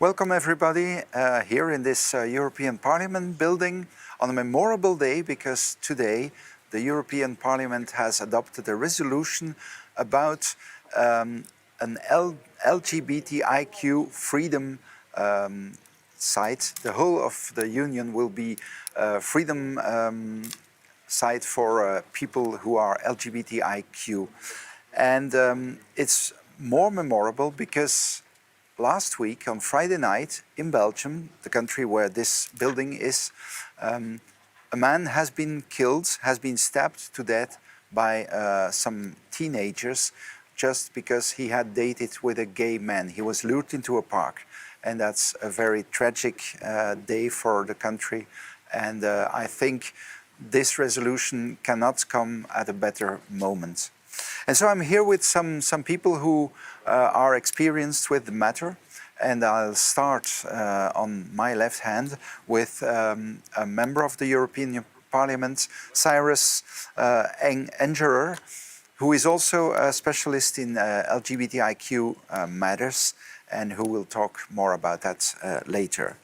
Welcome everybody here in this European Parliament building on a memorable day, because today the European Parliament has adopted a resolution about an LGBTIQ freedom site. The whole of the Union will be freedom site for people who are LGBTIQ. And it's more memorable because last week on Friday night in Belgium, the country where this building is, a man has been killed, has been stabbed to death by some teenagers just because he had dated with a gay man. He was lured into a park, and that's a very tragic day for the country. And I think this resolution cannot come at a better moment. And so I'm here with some people who are experienced with the matter, and I'll start on my left hand with a member of the European Parliament, Cyrus Engerer, who is also a specialist in LGBTIQ matters, and who will talk more about that later.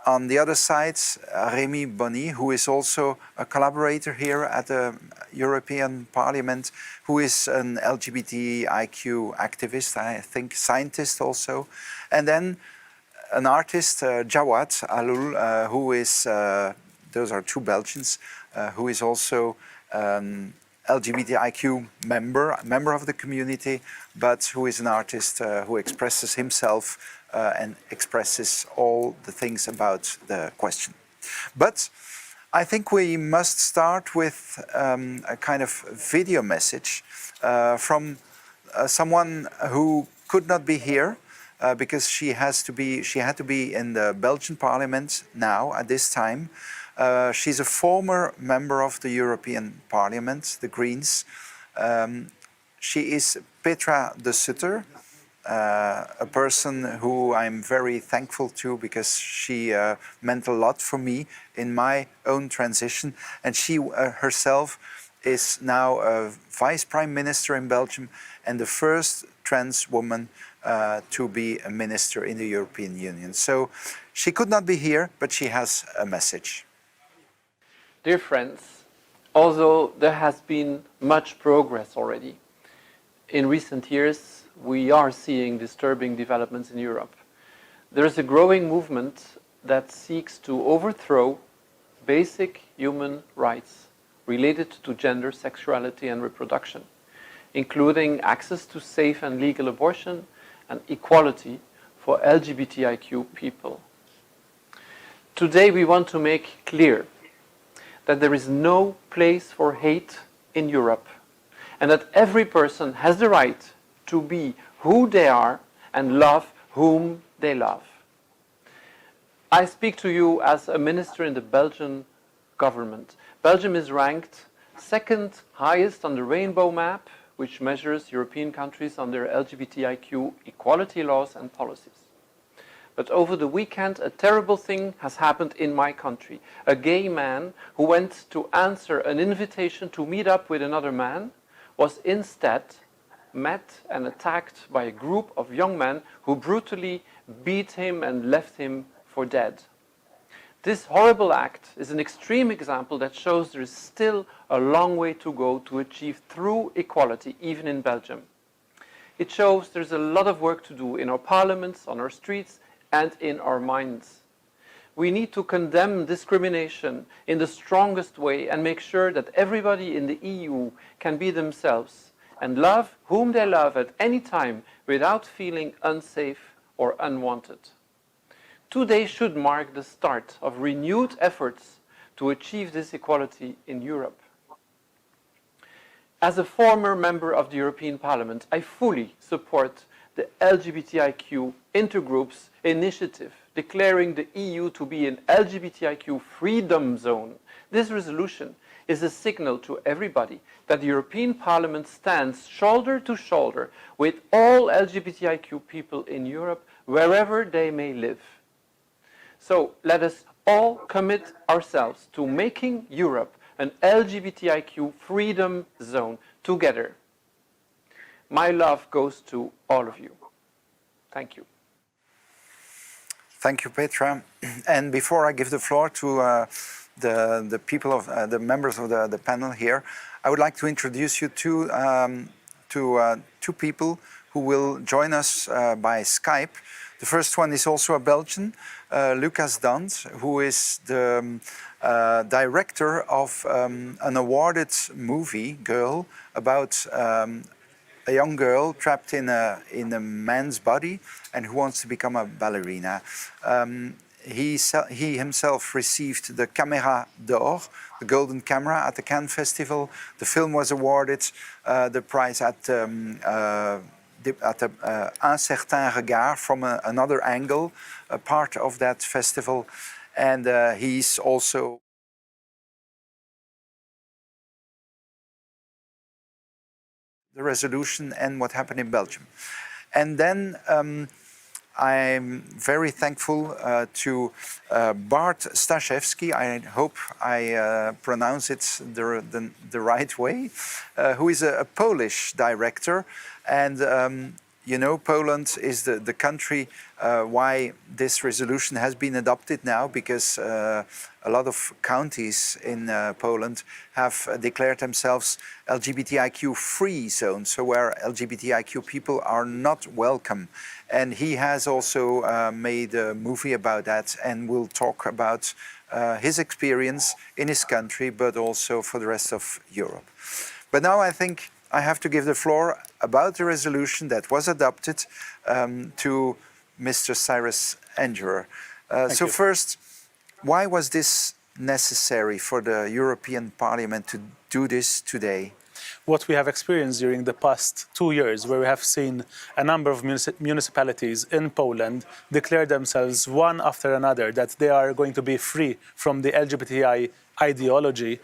On the other side, Rémi Bonny, who is also a collaborator here at the European Parliament, who is an LGBTIQ activist, I think scientist also. And then an artist, Jawad Alul, who is, those are two Belgians, who is also LGBTIQ member of the community, but who is an artist who expresses himself and expresses all the things about the question. But I think we must start with a kind of video message from someone who could not be here because she had to be in the Belgian Parliament now at this time. She's a former member of the European Parliament, the Greens. She is Petra de Sutter, a person who I'm very thankful to because she meant a lot for me in my own transition. And she herself is now a Vice Prime Minister in Belgium and the first trans woman to be a minister in the European Union. So she could not be here, but she has a message. Dear friends, although there has been much progress already, in recent years we are seeing disturbing developments in Europe. There is a growing movement that seeks to overthrow basic human rights related to gender, sexuality and reproduction, including access to safe and legal abortion and equality for LGBTIQ people. Today we want to make clear that there is no place for hate in Europe, and that every person has the right to be who they are and love whom they love. I speak to you as a minister in the Belgian government. Belgium is ranked second highest on the rainbow map, which measures European countries on their LGBTIQ equality laws and policies. But over the weekend, a terrible thing has happened in my country. A gay man who went to answer an invitation to meet up with another man was instead met and attacked by a group of young men who brutally beat him and left him for dead. This horrible act is an extreme example that shows there is still a long way to go to achieve true equality, even in Belgium. It shows there's a lot of work to do in our parliaments, on our streets, and in our minds. We need to condemn discrimination in the strongest way and make sure that everybody in the EU can be themselves and love whom they love at any time without feeling unsafe or unwanted. Today should mark the start of renewed efforts to achieve this equality in Europe. As a former member of the European Parliament, I fully support the LGBTIQ Intergroup's initiative declaring the EU to be an LGBTIQ freedom zone. This resolution is a signal to everybody that the European Parliament stands shoulder to shoulder with all LGBTIQ people in Europe, wherever they may live. So let us all commit ourselves to making Europe an LGBTIQ freedom zone together. My love goes to all of you. Thank you. Thank you, Petra. And before I give the floor to the people of the members of the panel here, I would like to introduce you to two people who will join us by Skype. The first one is also a Belgian, Lucas Dant, who is the director of an awarded movie, Girl, about a young girl trapped in a man's body and who wants to become a ballerina. He himself received the Caméra d'Or, the Golden Camera, at the Cannes Festival. The film was awarded the prize at Un Certain Regard from another angle, a part of that festival. And he's also the resolution and what happened in Belgium. And then I'm very thankful to Bart Staszewski, I hope I pronounce it the right way, who is a Polish director. And you know, Poland is the country why this resolution has been adopted now, because a lot of counties in Poland have declared themselves LGBTIQ-free zones, so where LGBTIQ people are not welcome. And he has also made a movie about that and will talk about his experience in his country, but also for the rest of Europe. But now I think I have to give the floor about the resolution that was adopted to Mr. Cyrus Engerer. So first, why was this necessary for the European Parliament to do this today? What we have experienced during the past 2 years, where we have seen a number of municipalities in Poland declare themselves one after another that they are going to be free from the LGBTI ideology,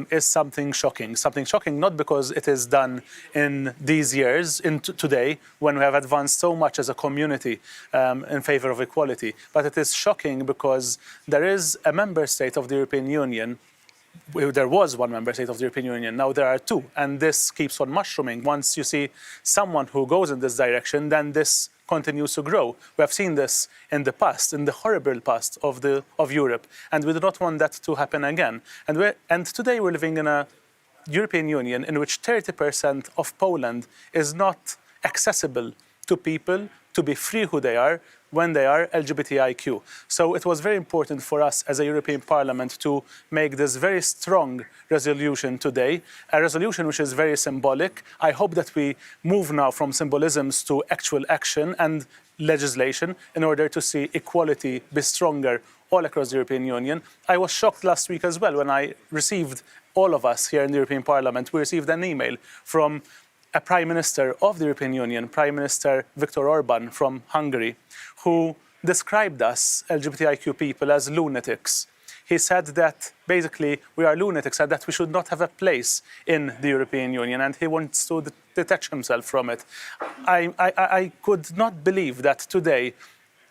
is something shocking. Something shocking not because it is done in these years, today, when we have advanced so much as a community in favor of equality, but it is shocking because there is a member state of the European Union. There was one member state of the European Union, now there are two, and this keeps on mushrooming. Once you see someone who goes in this direction, then this continues to grow. We have seen this in the past, in the horrible past of Europe, and we do not want that to happen again. And today we're living in a European Union in which 30% of Poland is not accessible to people to be free who they are when they are LGBTIQ. So it was very important for us as a European Parliament to make this very strong resolution today, a resolution which is very symbolic. I hope that we move now from symbolisms to actual action and legislation in order to see equality be stronger all across the European Union. I was shocked last week as well when I received, all of us here in the European Parliament, we received an email from a Prime Minister of the European Union, Prime Minister Viktor Orban from Hungary, who described us, LGBTIQ people, as lunatics. He said that basically we are lunatics and that we should not have a place in the European Union, and he wants to detach himself from it. I could not believe that today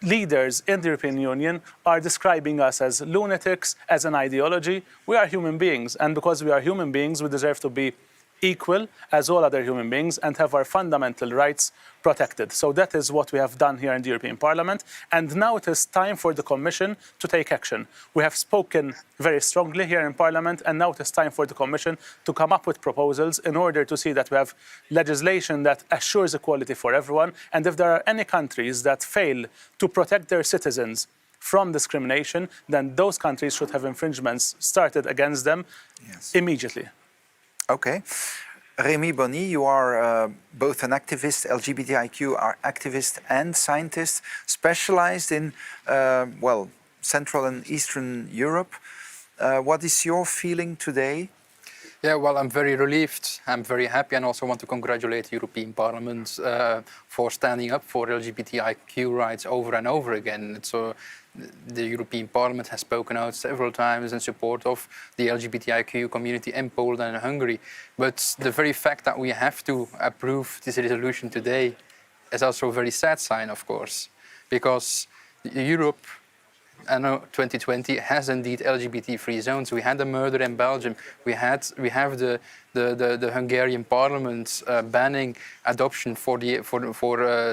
leaders in the European Union are describing us as lunatics, as an ideology. We are human beings, and because we are human beings, we deserve to be equal as all other human beings and have our fundamental rights protected. So that is what we have done here in the European Parliament. And now it is time for the Commission to take action. We have spoken very strongly here in Parliament, and now it is time for the Commission to come up with proposals in order to see that we have legislation that assures equality for everyone. And if there are any countries that fail to protect their citizens from discrimination, then those countries should have infringements started against them immediately. Okay. Rémi Bonny, you are both an activist, LGBTIQ activist and scientist, specialized in, Central and Eastern Europe. What is your feeling today? Yeah, well, I'm very relieved. I'm very happy, and also want to congratulate the European Parliament for standing up for LGBTIQ rights over and over again. The European Parliament has spoken out several times in support of the LGBTIQ community in Poland and Hungary. But the very fact that we have to approve this resolution today is also a very sad sign, of course, because Europe anno 2020 has indeed LGBT-free zones. We had a murder in Belgium. We have the Hungarian parliament banning adoption for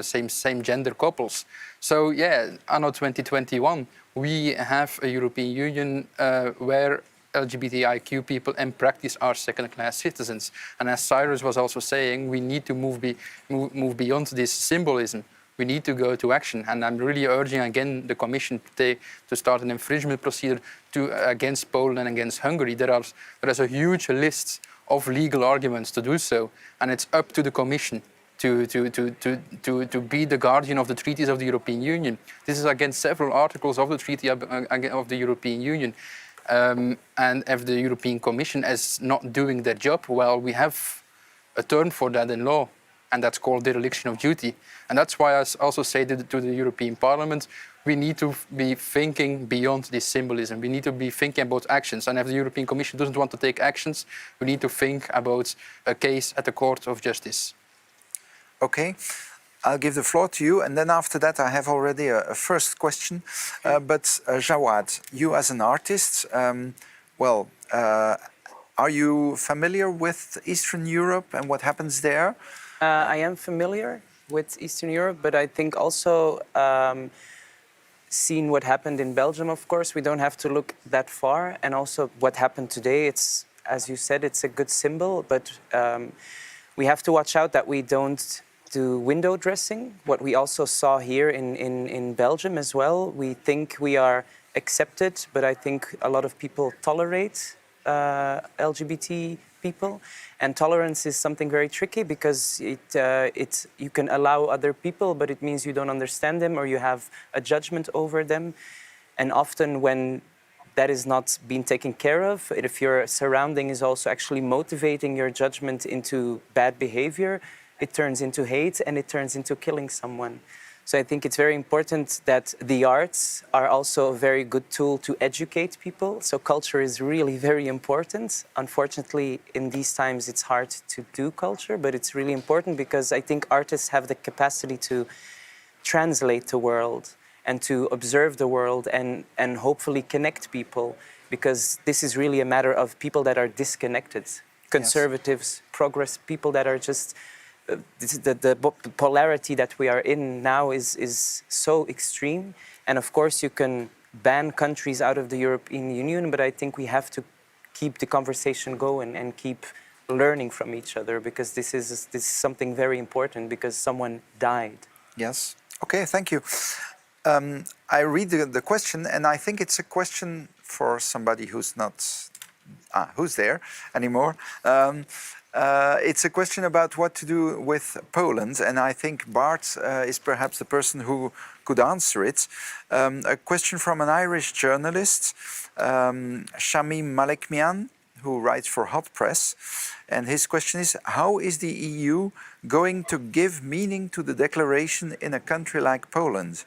same gender couples. So yeah, anno 2021 we have a European Union where LGBTIQ people in practice are second-class citizens. And as Cyrus was also saying, we need to move beyond this symbolism. We need to go to action. And I'm really urging again the Commission to start an infringement procedure against Poland and against Hungary. There is a huge list of legal arguments to do so. And it's up to the Commission to be the guardian of the treaties of the European Union. This is against several articles of the Treaty of the European Union. And if the European Commission is not doing their job, well, we have a term for that in law, and that's called dereliction of duty. And that's why I also say to the European Parliament, we need to be thinking beyond this symbolism. We need to be thinking about actions. And if the European Commission doesn't want to take actions, we need to think about a case at the Court of Justice. Okay. I'll give the floor to you, and then after that I have already a first question. But Jawad, you as an artist, are you familiar with Eastern Europe and what happens there? I am familiar with Eastern Europe, but I think also seeing what happened in Belgium, of course, we don't have to look that far. And also what happened today, it's, as you said, it's a good symbol, but we have to watch out that we don't do window dressing. What we also saw here in Belgium as well, we think we are accepted, but I think a lot of people tolerate LGBT people. And tolerance is something very tricky because you can allow other people, but it means you don't understand them or you have a judgment over them. And often when that is not being taken care of, if your surrounding is also actually motivating your judgment into bad behavior, it turns into hate and it turns into killing someone. So I think it's very important that the arts are also a very good tool to educate people. So culture is really very important. Unfortunately, in these times, it's hard to do culture, but it's really important because I think artists have the capacity to translate the world and to observe the world and hopefully connect people, because this is really a matter of people that are disconnected. Conservatives, progress, people that are just... The polarity that we are in now is so extreme. And of course, you can ban countries out of the European Union, but I think we have to keep the conversation going and keep learning from each other, because this is something very important, because someone died. Yes. Okay, thank you. I read the question, and I think it's a question for somebody who's not... who's there anymore. It's a question about what to do with Poland, and I think Bart is perhaps the person who could answer it. A question from an Irish journalist, Shamim Malekmian, who writes for Hot Press, and his question is: how is the EU going to give meaning to the declaration in a country like Poland?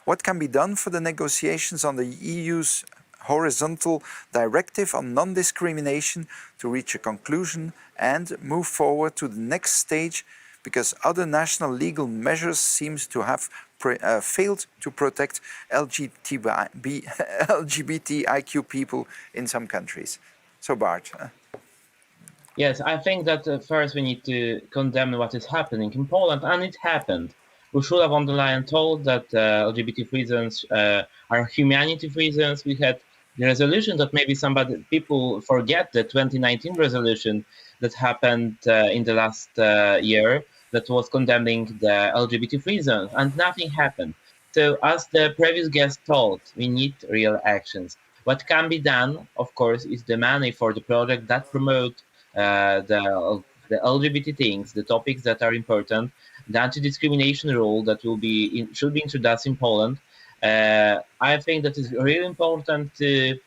What can be done for the negotiations on the EU's horizontal directive on non-discrimination to reach a conclusion and move forward to the next stage, because other national legal measures seems to have failed to protect LGBTIQ people in some countries. So Bart. Yes, I think that first we need to condemn what is happening in Poland, and it happened. We should have underlined told that LGBT reasons are humanity reasons. We had the resolution that maybe people forget, the 2019 resolution that happened in the last year that was condemning the LGBT reasons, and nothing happened. So as the previous guest told, we need real actions. What can be done, of course, is the money for the project that promote the LGBT things, the topics that are important, the anti-discrimination rule that should be introduced in Poland. I think that it's really important to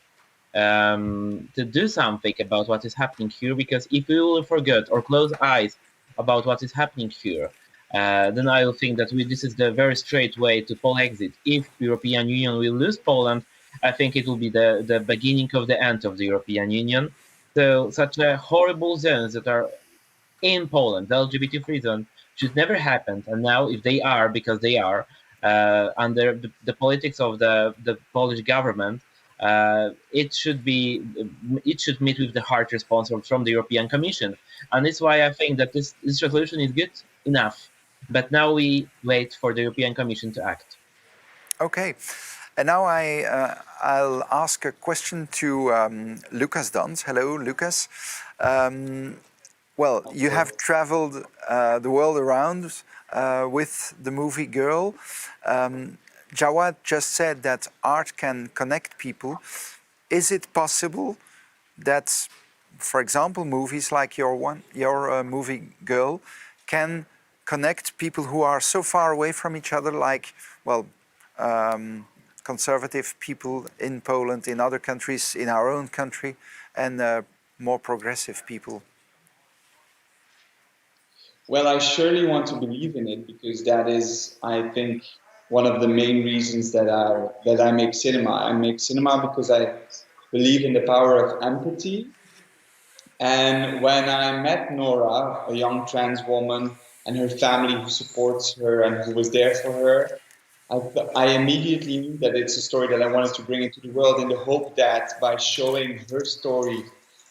do something about what is happening here, because if we will forget or close eyes about what is happening here, then I will think that this is the very straight way to Polexit. If the European Union will lose Poland, I think it will be the beginning of the end of the European Union. So such a horrible zones that are in Poland, the LGBT free zone, should never happen. And now if they are, because they are, under the politics of the Polish government, it should meet with the hard response from the European Commission, and that's why I think that this resolution is good enough. But now we wait for the European Commission to act. Okay, and now I'll ask a question to Lucas Dons. Hello, Lucas. Well, you have traveled the world around with the movie Girl. Jawad just said that art can connect people. Is it possible that, for example, movies like your movie Girl can connect people who are so far away from each other, like, well, conservative people in Poland, in other countries, in our own country, and more progressive people? Well, I surely want to believe in it, because that is, I think, one of the main reasons that I make cinema. I make cinema because I believe in the power of empathy. And when I met Nora, a young trans woman, and her family who supports her and who was there for her, I immediately knew that it's a story that I wanted to bring into the world, in the hope that by showing her story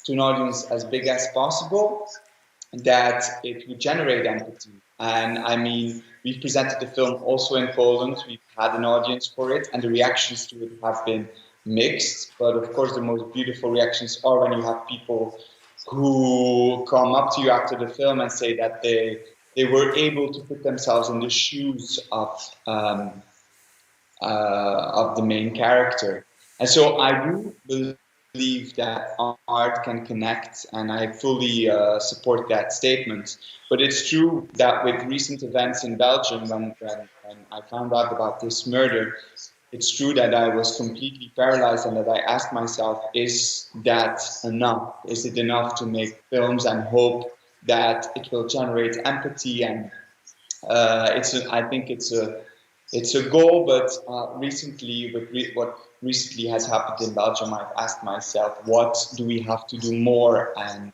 to an audience as big as possible, that it would generate empathy. And I mean, we've presented the film also in Poland. We've had an audience for it, and the reactions to it have been mixed. But of course, the most beautiful reactions are when you have people who come up to you after the film and say that they were able to put themselves in the shoes of the main character. And so I do believe that art can connect, and I fully support that statement. But it's true that with recent events in Belgium, when I found out about this murder, it's true that I was completely paralyzed, and that I asked myself, is that enough? Is it enough to make films and hope that it will generate empathy? And I think it's a goal, but recently, with what recently has happened in Belgium, I've asked myself, what do we have to do more, and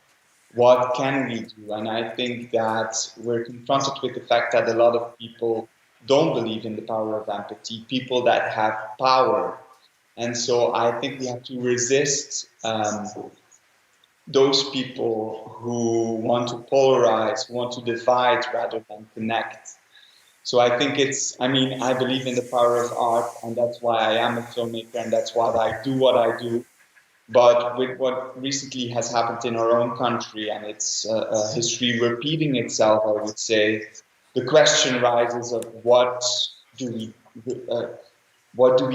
what can we do? And I think that we're confronted with the fact that a lot of people don't believe in the power of empathy, people that have power. And so I think we have to resist those people who want to polarize, who want to divide rather than connect. So I think I believe in the power of art, and that's why I am a filmmaker, and that's why I do what I do. But with what recently has happened in our own country, and its history repeating itself, I would say, the question rises of what do we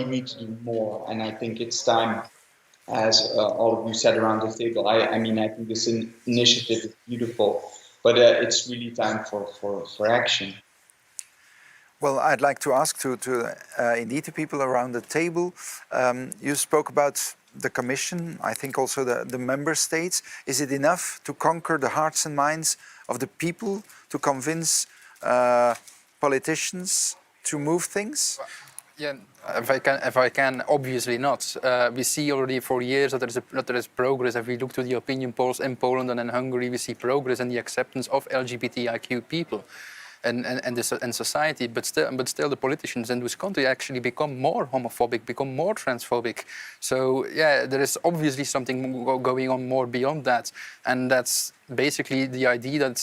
need to do more? And I think it's time, as all of you said around the table. I think this initiative is beautiful, but it's really time for action. Well, I'd like to ask indeed the people around the table. You spoke about the Commission, I think also the member states. Is it enough to conquer the hearts and minds of the people, to convince politicians to move things? Yeah, if I can, obviously not. We see already for years that there is progress. If we look to the opinion polls in Poland and in Hungary, we see progress in the acceptance of LGBTIQ people and society. But still, the politicians in this country actually become more homophobic, become more transphobic. So yeah, there is obviously something going on more beyond that, and that's basically the idea that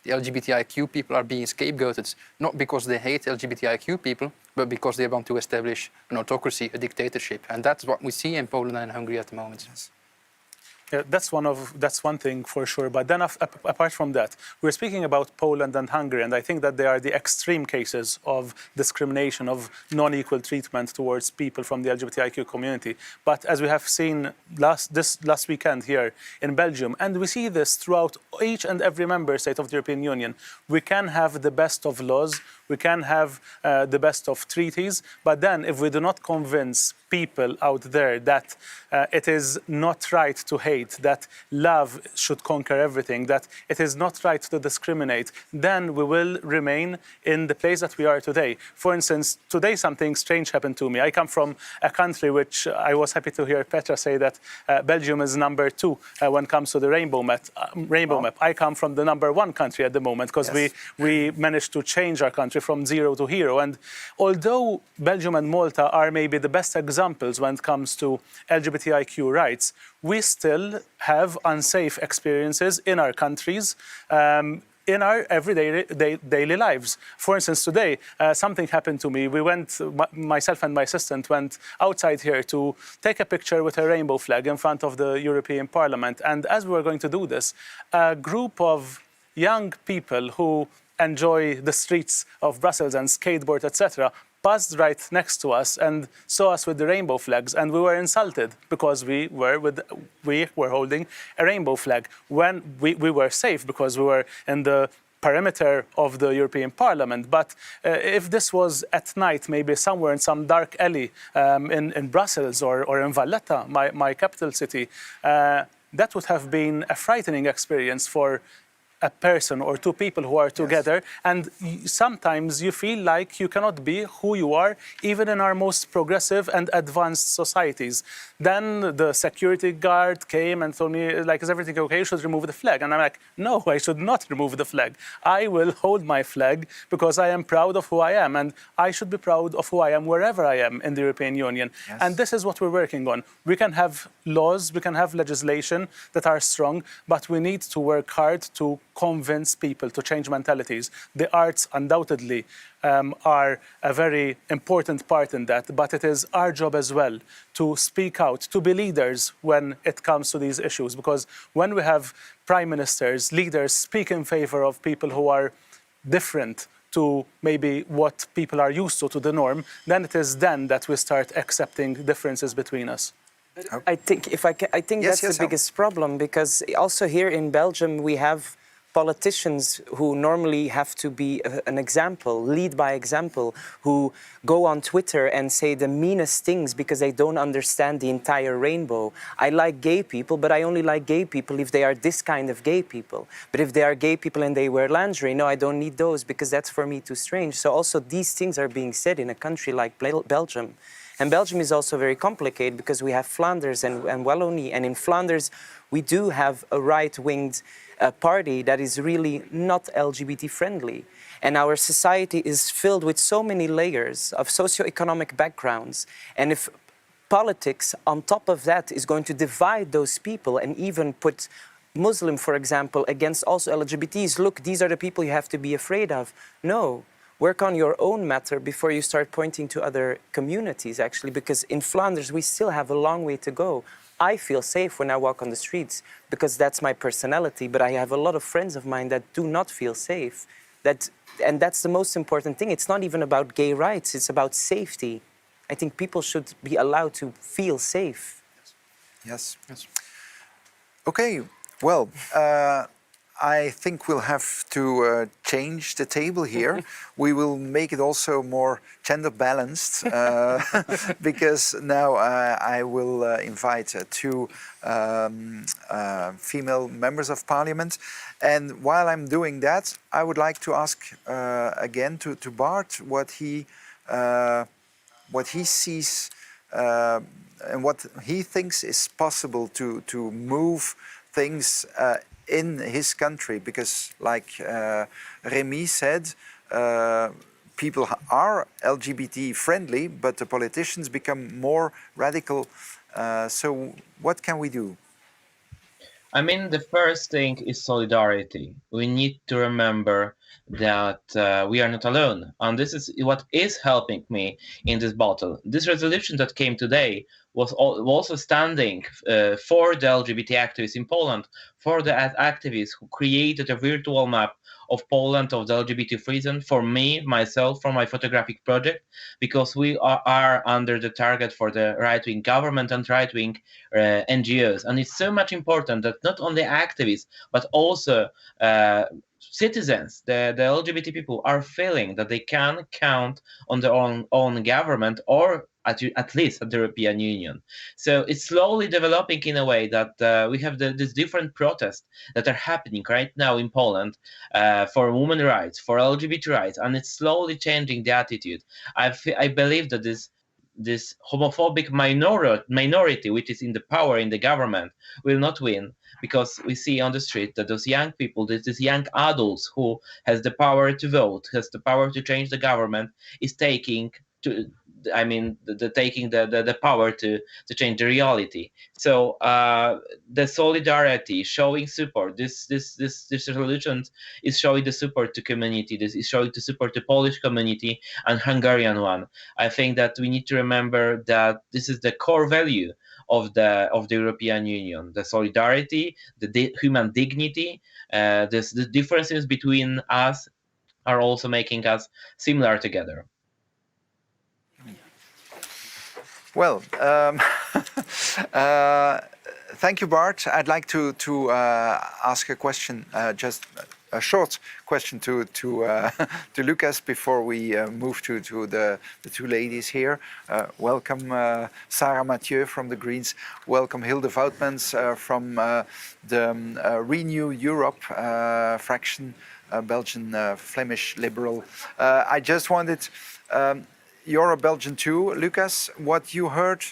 the LGBTIQ people are being scapegoated, not because they hate LGBTIQ people, but because they want to establish an autocracy, a dictatorship. And that's what we see in Poland and Hungary at the moment. Yes. Yeah, that's one thing for sure. But then apart from that, we're speaking about Poland and Hungary, and I think that they are the extreme cases of discrimination, of non-equal treatment towards people from the LGBTIQ community. But as we have seen last weekend here in Belgium, and we see this throughout each and every member state of the European Union, we can have the best of laws, we can have the best of treaties, but then if we do not convince people out there that it is not right to hate hate, that love should conquer everything, that it is not right to discriminate, then we will remain in the place that we are today. For instance, today something strange happened to me. I come from a country which I was happy to hear Petra say that Belgium is number 2 when it comes to the rainbow map. I come from the number 1 country at the moment because we managed to change our country from 0 to hero. And although Belgium and Malta are maybe the best examples when it comes to LGBTIQ rights, we still have unsafe experiences in our countries, in our everyday daily lives. For instance, today, something happened to me. Myself and my assistant went outside here to take a picture with a rainbow flag in front of the European Parliament. And as we were going to do this, a group of young people who enjoy the streets of Brussels and skateboard, etc., passed right next to us and saw us with the rainbow flags, and we were insulted because we were holding a rainbow flag when we were safe because we were in the perimeter of the European Parliament. But if this was at night, maybe somewhere in some dark alley in Brussels or in Valletta, my capital city, that would have been a frightening experience for a person or 2 people who are together, and sometimes you feel like you cannot be who you are, even in our most progressive and advanced societies. Then the security guard came and told me, like, is everything okay? You should remove the flag. And I'm like, no, I should not remove the flag. I will hold my flag because I am proud of who I am, and I should be proud of who I am wherever I am in the European Union. Yes. And this is what we're working on. We can have laws, we can have legislation that are strong, but we need to work hard to convince people to change mentalities. The arts undoubtedly are a very important part in that, but it is our job as well to speak out, to be leaders when it comes to these issues. Because when we have prime ministers, leaders speak in favor of people who are different to maybe what people are used to the norm, then it is then that we start accepting differences between us. I think that's the biggest problem, because also here in Belgium we have politicians who normally have to be an example, lead by example, who go on Twitter and say the meanest things because they don't understand the entire rainbow. I like gay people, but I only like gay people if they are this kind of gay people. But if they are gay people and they wear lingerie, no, I don't need those because that's for me too strange. So also these things are being said in a country like Belgium. And Belgium is also very complicated because we have Flanders and Wallonie. And in Flanders, we do have a right-winged party that is really not LGBT friendly. And our society is filled with so many layers of socioeconomic backgrounds. And if politics on top of that is going to divide those people and even put Muslim, for example, against also LGBTs, look, these are the people you have to be afraid of. No. Work on your own matter before you start pointing to other communities, actually, because in Flanders, we still have a long way to go. I feel safe when I walk on the streets because that's my personality, but I have a lot of friends of mine that do not feel safe. And that's the most important thing. It's not even about gay rights, it's about safety. I think people should be allowed to feel safe. Yes. Okay, well, I think we'll have to change the table here. We will make it also more gender balanced because now I will invite 2 female members of parliament. And while I'm doing that, I would like to ask again to Bart what he sees and what he thinks is possible to move things in his country, because like Remy said, people are LGBT friendly, but the politicians become more radical. So what can we do? I mean, the first thing is solidarity. We need to remember that we are not alone. And this is what is helping me in this battle. This resolution that came today was also standing for the LGBT activists in Poland, for the activists who created a virtual map of Poland, of the LGBT free zone, for me, myself, for my photographic project, because we are under the target for the right-wing government and right-wing NGOs. And it's so much important that not only activists, but also citizens, the LGBT people, are feeling that they can count on their own government, or at least at the European Union. So it's slowly developing in a way that we have these different protests that are happening right now in Poland for women's rights, for LGBT rights, and it's slowly changing the attitude. I believe that this homophobic minority which is in the power in the government will not win, because we see on the street that those young people, these young adults who has the power to vote, has the power to change the government, is taking the power to change the reality. So the solidarity, showing support, this resolution is showing the support to community. This is showing the support to Polish community and Hungarian one. I think that we need to remember that this is the core value of the European Union: the solidarity, the human dignity. The differences between us are also making us similar together. Well, thank you, Bart. I'd like to ask a question, just a short question to Lucas before we move to the two ladies here. Welcome, Sarah Mathieu from the Greens. Welcome, Hilde Fautmans from the Renew Europe fraction, Belgian Flemish Liberal. I just wanted. You're a Belgian too, Lucas. What you heard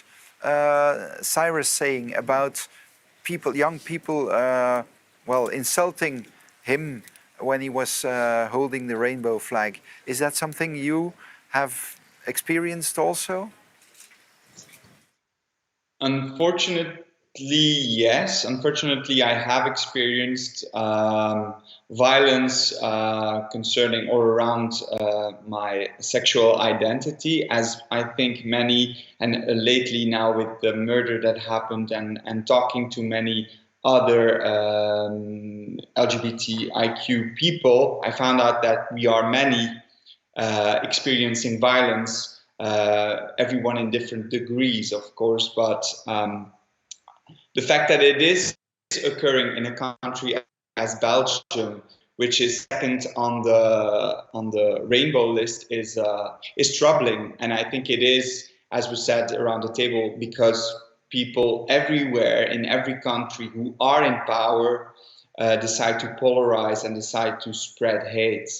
Cyrus saying about young people, insulting him when he was holding the rainbow flag, is that something you have experienced also? Unfortunately, yes. Unfortunately, I have experienced violence concerning or around my sexual identity, as I think many, and lately now with the murder that happened and talking to many other LGBTIQ people, I found out that we are many experiencing violence, everyone in different degrees, of course, but the fact that it is occurring in a country as Belgium, which is second on the rainbow list, is troubling. And I think it is, as we said around the table, because people everywhere in every country who are in power decide to polarize and decide to spread hate.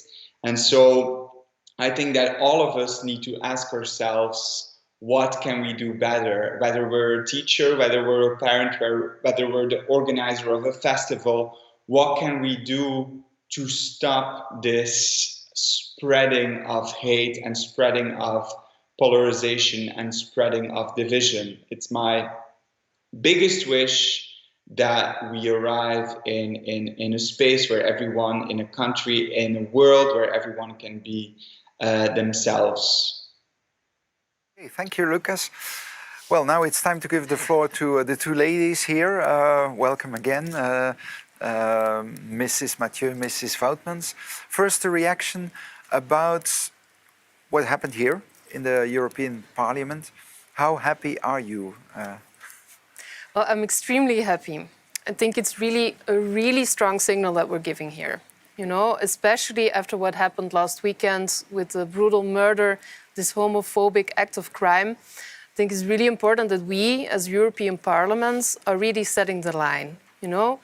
And so I think that all of us need to ask ourselves, what can we do better? Whether we're a teacher, whether we're a parent, whether we're the organizer of a festival, what can we do to stop this spreading of hate and spreading of polarization and spreading of division? It's my biggest wish that we arrive in a space where everyone, in a country, in a world where everyone can be themselves. Okay, thank you, Lucas. Well, now it's time to give the floor to the two ladies here. Welcome again, Mrs. Mathieu, Mrs. Fautmans. First, a reaction about what happened here in the European Parliament. How happy are you? Well, I'm extremely happy. I think it's really a really strong signal that we're giving here. You know, especially after what happened last weekend with the brutal murder, this homophobic act of crime. I think it's really important that we, as European parliaments, are really setting the line. You know,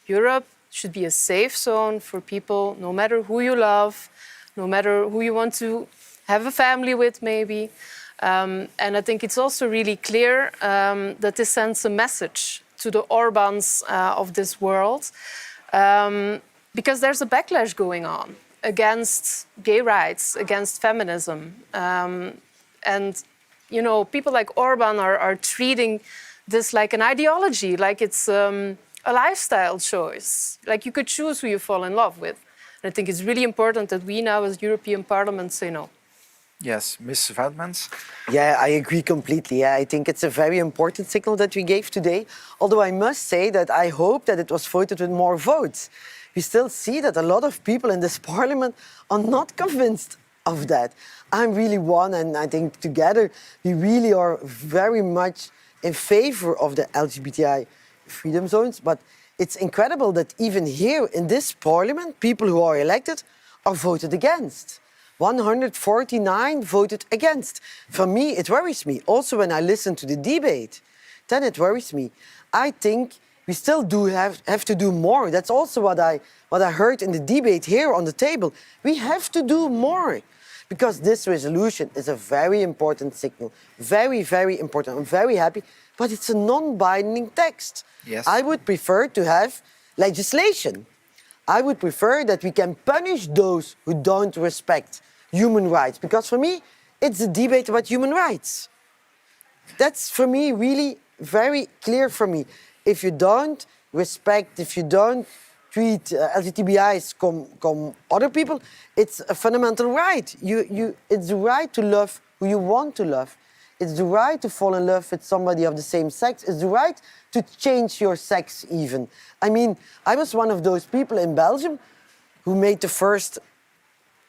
Europe should be a safe zone for people, no matter who you love, no matter who you want to have a family with, maybe. And I think it's also really clear that this sends a message to the Orbáns of this world, because there's a backlash going on against gay rights, against feminism. And, you know, people like Orbán are treating this like an ideology, like it's a lifestyle choice, like you could choose who you fall in love with. And I think it's really important that we now as European Parliament say no. Yes, Ms. Fautmans? Yeah, I agree completely. Yeah, I think it's a very important signal that we gave today. Although I must say that I hope that it was voted with more votes. We still see that a lot of people in this parliament are not convinced of that. I'm really one, and I think together we really are very much in favor of the LGBTI freedom zones. But it's incredible that even here in this parliament, people who are elected are voted against. 149 voted against. For me, it worries me. Also, when I listen to the debate, then it worries me. I think we still do have to do more. That's also what I heard in the debate here on the table. We have to do more. Because this resolution is a very important signal. Very, very important. I'm very happy. But it's a non-binding text. Yes. I would prefer to have legislation. I would prefer that we can punish those who don't respect human rights. Because for me, it's a debate about human rights. That's for me really very clear for me. If you don't respect, if you don't treat LGBTIs come other people, it's a fundamental right. It's the right to love who you want to love. It's the right to fall in love with somebody of the same sex. It's the right to change your sex even. I mean, I was one of those people in Belgium who made the first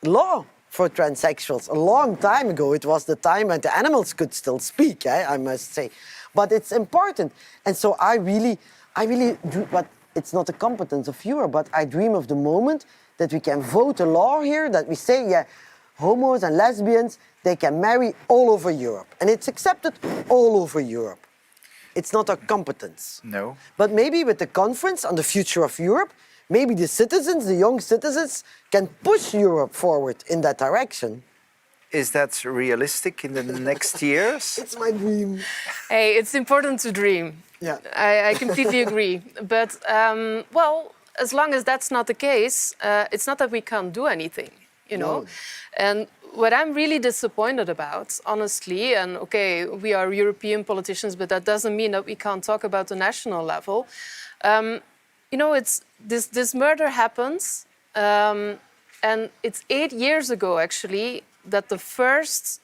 law for transsexuals a long time ago. It was the time when the animals could still speak, I must say. But it's important. And so I really do, but it's not a competence of Europe, but I dream of the moment that we can vote a law here, that we say, yeah, homos and lesbians, they can marry all over Europe. And it's accepted all over Europe. It's not a competence. No. But maybe with the conference on the future of Europe, maybe the citizens, the young citizens, can push Europe forward in that direction. Is that realistic in the next years? It's my dream. Hey, it's important to dream. Yeah. I completely agree. But, well, as long as that's not the case, it's not that we can't do anything, you know? No. And what I'm really disappointed about, honestly, and okay, we are European politicians, but that doesn't mean that we can't talk about the national level. You know, it's this murder happens, and it's 8 years ago, actually, that the first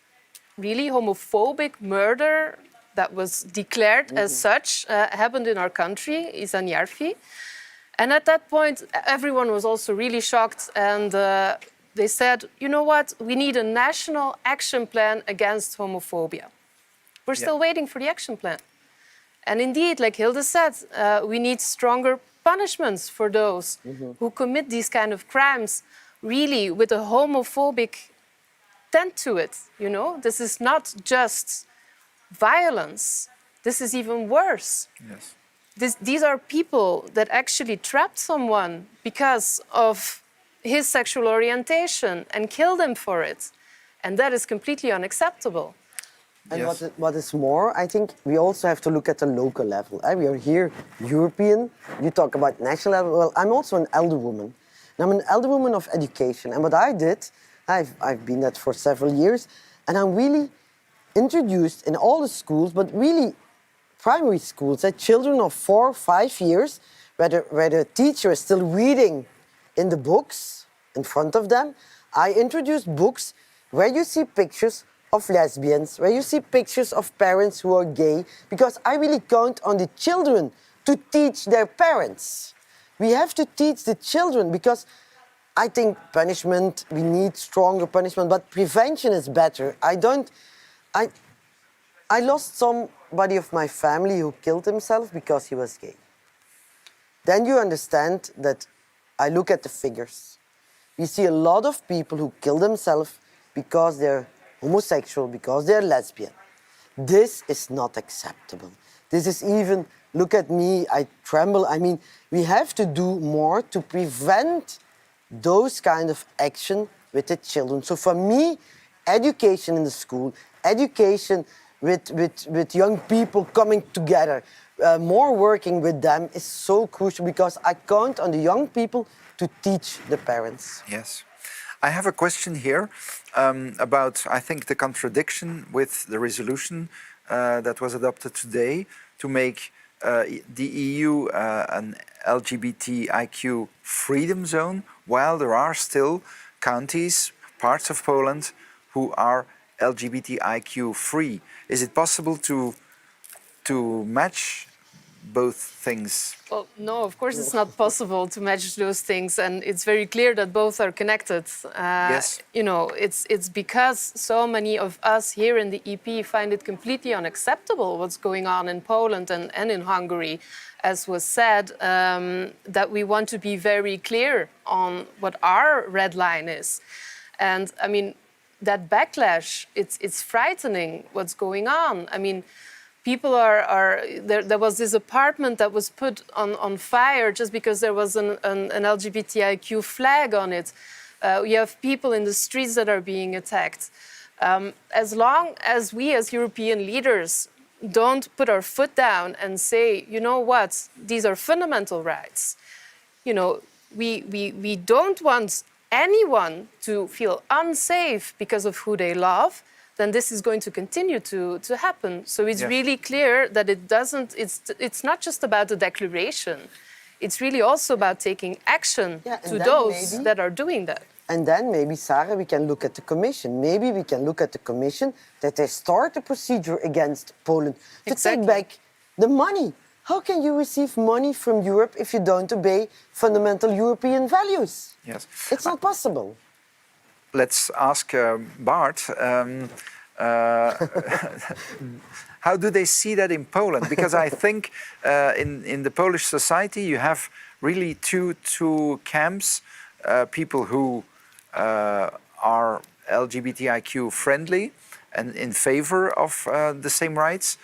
really homophobic murder that was declared as such happened in our country, Izanjarfi. And at that point, everyone was also really shocked, and they said, you know what, we need a national action plan against homophobia. We're still waiting for the action plan. And indeed, like Hilde said, we need stronger punishments for those who commit these kind of crimes, really with a homophobic tend to it, you know? This is not just violence. This is even worse. Yes. These are people that actually trapped someone because of his sexual orientation and killed him for it. And that is completely unacceptable. And Yes. what is more, I think we also have to look at the local level. We are here, European. You talk about national level. Well, I'm also an elder woman. And I'm an elder woman of education. And what I did, I've been that for several years, and I'm really introduced in all the schools, but really primary schools, children of 4 or 5 years, where the teacher is still reading in the books in front of them. I introduced books where you see pictures of lesbians, where you see pictures of parents who are gay, because I really count on the children to teach their parents. We have to teach the children, because I think punishment, we need stronger punishment, but prevention is better. I lost somebody of my family who killed himself because he was gay. Then you understand that I look at the figures. We see a lot of people who kill themselves because they're homosexual, because they're lesbian. This is not acceptable. This is even, look at me, I tremble. I mean, we have to do more to prevent those kind of action with the children. So for me, education in the school, education with young people coming together, more working with them is so crucial, because I count on the young people to teach the parents. Yes. I have a question here about, I think, the contradiction with the resolution that was adopted today to make the EU an LGBTIQ freedom zone, while there are still counties, parts of Poland, who are LGBTIQ free. Is it possible to match both things? Well, no, of course it's not possible to match those things, and it's very clear that both are connected. Yes. You know, it's because so many of us here in the EP find it completely unacceptable what's going on in Poland and in Hungary, as was said, that we want to be very clear on what our red line is. And I mean, that backlash, it's frightening what's going on. I mean, people there was this apartment that was put on fire just because there was an LGBTIQ flag on it. You have people in the streets that are being attacked. As long as we as European leaders don't put our foot down and say, you know what, these are fundamental rights. You know, we don't want anyone to feel unsafe because of who they love, then this is going to continue to happen. So it's really clear that it's not just about the declaration. It's really also about taking action to those that are doing that. And then maybe, Sarah, we can look at the Commission. Maybe we can look at the Commission that they start a procedure against Poland to take back the money. How can you receive money from Europe if you don't obey fundamental European values? Yes. It's not possible. Let's ask Bart. How do they see that in Poland? Because I think in the Polish society you have really two camps, people who are LGBTIQ friendly and in favor of the same rights,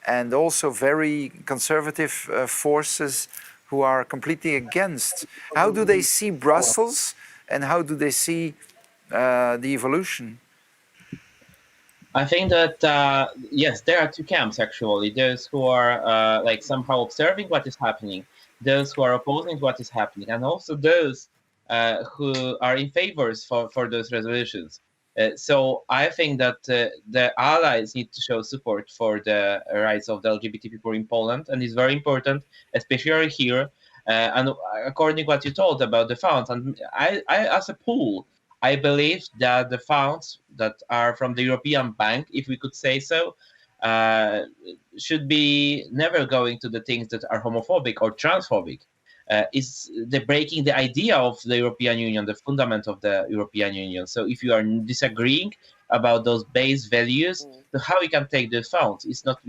and also very conservative forces who are completely against. How do they see Brussels, and how do they see the evolution? I think that, yes, there are two camps, actually. Those who are like somehow observing what is happening, those who are opposing what is happening, and also those who are in favors for those resolutions. So I think that the allies need to show support for the rights of the LGBT people in Poland, and it's very important, especially here. And according to what you told about the funds, and I as a pool, I believe that the funds that are from the European Bank, if we could say so, should be never going to the things that are homophobic or transphobic. Is the breaking the idea of the European Union, the fundament of the European Union. So if you are disagreeing about those base values, so how you can take the funds? It's not,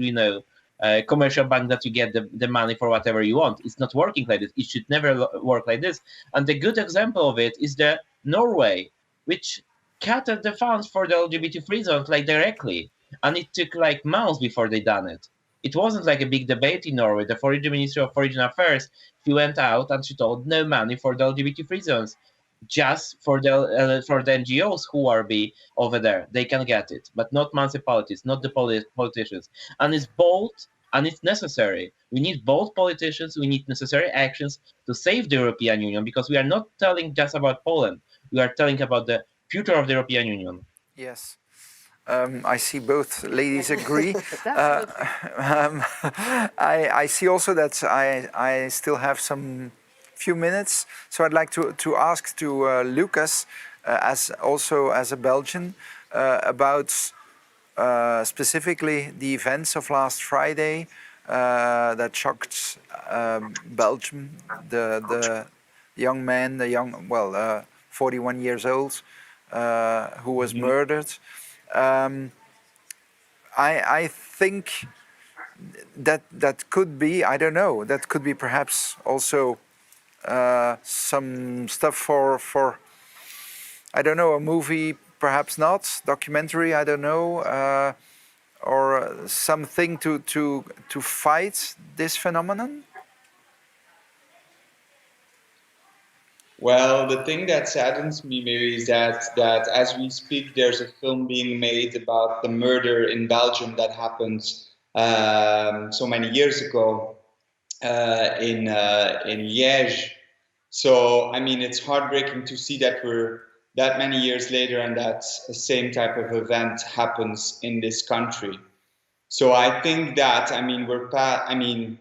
a commercial bank that you get the money for whatever you want. It's not working like this. It should never work like this. And the good example of it is the Norway, which cut the funds for the LGBT free zones like directly. And it took like months before they done it. It wasn't like a big debate in Norway. The Foreign Ministry of Foreign Affairs, she went out and she told no money for the LGBT free zones, just for the NGOs who are over there. They can get it, but not municipalities, not the politicians. And it's bold and it's necessary. We need both politicians. We need necessary actions to save the European Union, because we are not telling just about Poland. We are telling about the future of the European Union. Yes. I see both ladies agree. I see also that I still have some few minutes, so I'd like to ask to Lucas, as a Belgian, about specifically the events of last Friday that shocked Belgium. The young man, 41 years old, who was murdered. I think that could be, I don't know, that could be perhaps also some stuff for I don't know, a movie, perhaps not, documentary, I don't know, or something to fight this phenomenon? Well, the thing that saddens me, maybe, is that as we speak, there's a film being made about the murder in Belgium that happened so many years ago in Liège. So, I mean, it's heartbreaking to see that we're that many years later and that the same type of event happens in this country. So I think that, I mean, we're past,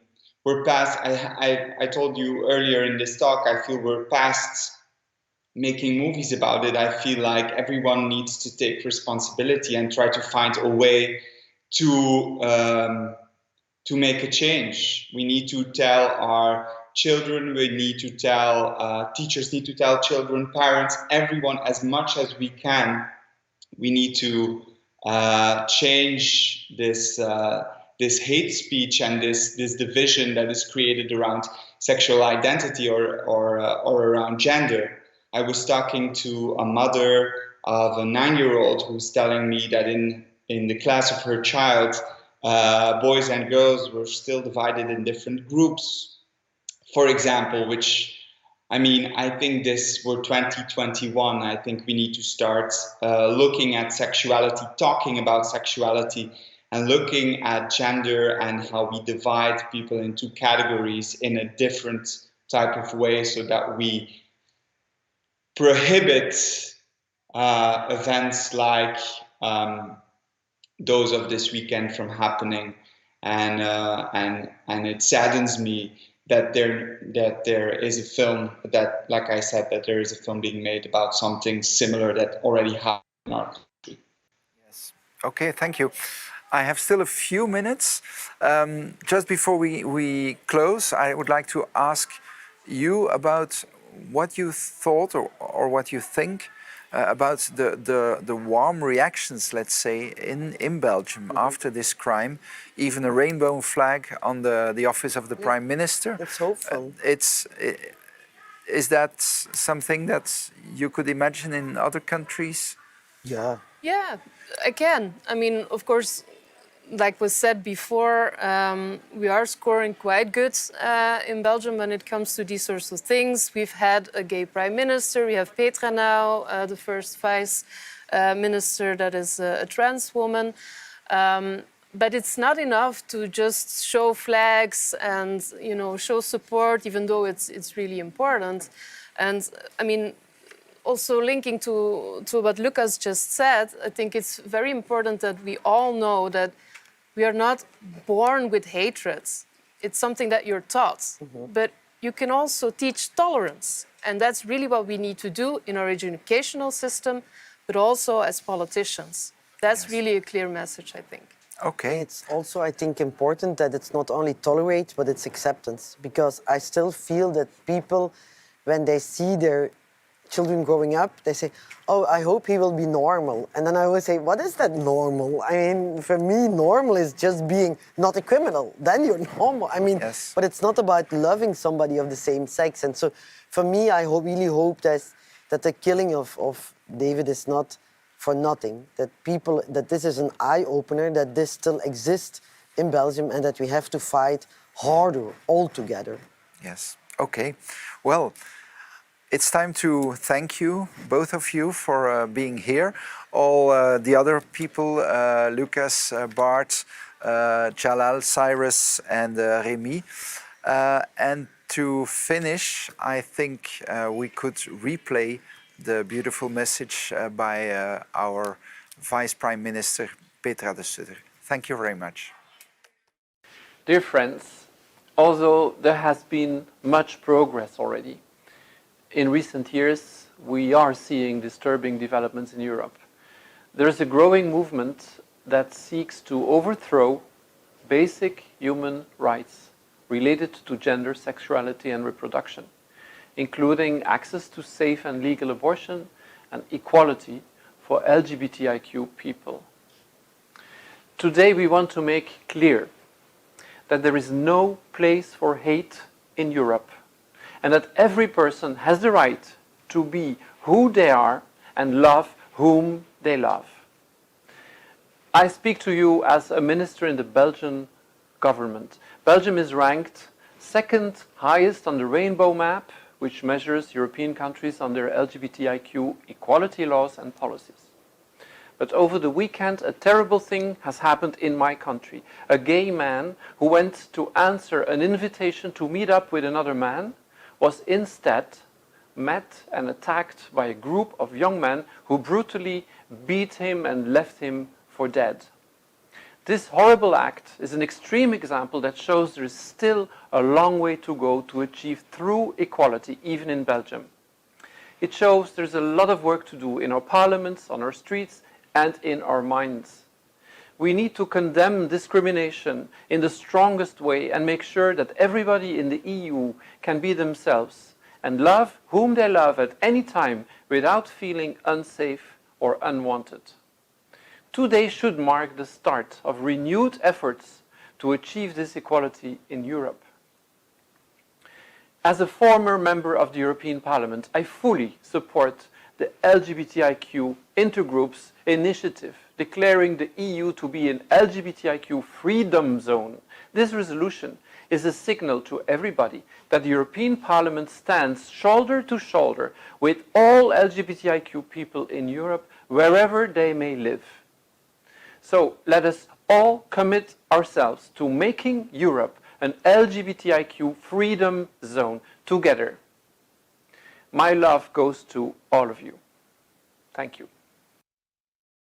I told you earlier in this talk, I feel we're past making movies about it. I feel like everyone needs to take responsibility and try to find a way to to make a change. We need to tell our children, we need to tell, teachers need to tell children, parents, everyone as much as we can. We need to change this hate speech and this division that is created around sexual identity or around gender. I was talking to a mother of a 9-year-old who's telling me that in the class of her child, boys and girls were still divided in different groups, for example, which, I mean, I think this for 2021, I think we need to start looking at sexuality, talking about sexuality, and looking at gender and how we divide people into categories in a different type of way, so that we prohibit events like those of this weekend from happening. And it saddens me that there is a film that, like I said, that there is a film being made about something similar that already happened in our country. Yes. Okay, thank you. I have still a few minutes. Just before we close, I would like to ask you about what you thought or what you think about the warm reactions, let's say, in Belgium after this crime. Even a rainbow flag on the office of the Prime Minister. That's hopeful. Is that something that you could imagine in other countries? Yeah. Yeah, again, I mean, of course, like was said before, we are scoring quite good in Belgium when it comes to these sorts of things. We've had a gay prime minister. We have Petra now, the first vice minister that is a trans woman. But it's not enough to just show flags and, you know, show support, even though it's really important. And I mean, also linking to what Lucas just said, I think it's very important that we all know that we are not born with hatred. It's something that you're taught. Mm-hmm. But you can also teach tolerance. And that's really what we need to do in our educational system, but also as politicians. That's really a clear message, I think. Okay. It's also, I think, important that it's not only tolerate, but it's acceptance. Because I still feel that people, when they see their children growing up, they say, oh, I hope he will be normal. And then I always say, what is that normal? I mean, for me, normal is just being not a criminal. Then you're normal. I mean, yes. But it's not about loving somebody of the same sex. And so for me, I really hope that the killing of David is not for nothing, that this is an eye-opener, that this still exists in Belgium and that we have to fight harder all together. Yes, okay. Well, it's time to thank you, both of you, for being here. All the other people, Lucas, Bart, Jalal, Cyrus, and Remy. And to finish, I think we could replay the beautiful message by our Vice Prime Minister, Petra de Sutter. Thank you very much. Dear friends, although there has been much progress already, in recent years, we are seeing disturbing developments in Europe. There is a growing movement that seeks to overthrow basic human rights related to gender, sexuality, and reproduction, including access to safe and legal abortion and equality for LGBTIQ people. Today, we want to make clear that there is no place for hate in Europe, and that every person has the right to be who they are and love whom they love. I speak to you as a minister in the Belgian government. Belgium is ranked second highest on the rainbow map, which measures European countries on their LGBTIQ equality laws and policies. But over the weekend, a terrible thing has happened in my country. A gay man who went to answer an invitation to meet up with another man was instead met and attacked by a group of young men who brutally beat him and left him for dead. This horrible act is an extreme example that shows there is still a long way to go to achieve true equality, even in Belgium. It shows there's a lot of work to do in our parliaments, on our streets, and in our minds. We need to condemn discrimination in the strongest way and make sure that everybody in the EU can be themselves and love whom they love at any time without feeling unsafe or unwanted. Today should mark the start of renewed efforts to achieve this equality in Europe. As a former member of the European Parliament, I fully support the LGBTIQ intergroup's initiative declaring the EU to be an LGBTIQ freedom zone. This resolution is a signal to everybody that the European Parliament stands shoulder to shoulder with all LGBTIQ people in Europe, wherever they may live. So let us all commit ourselves to making Europe an LGBTIQ freedom zone together. My love goes to all of you. Thank you.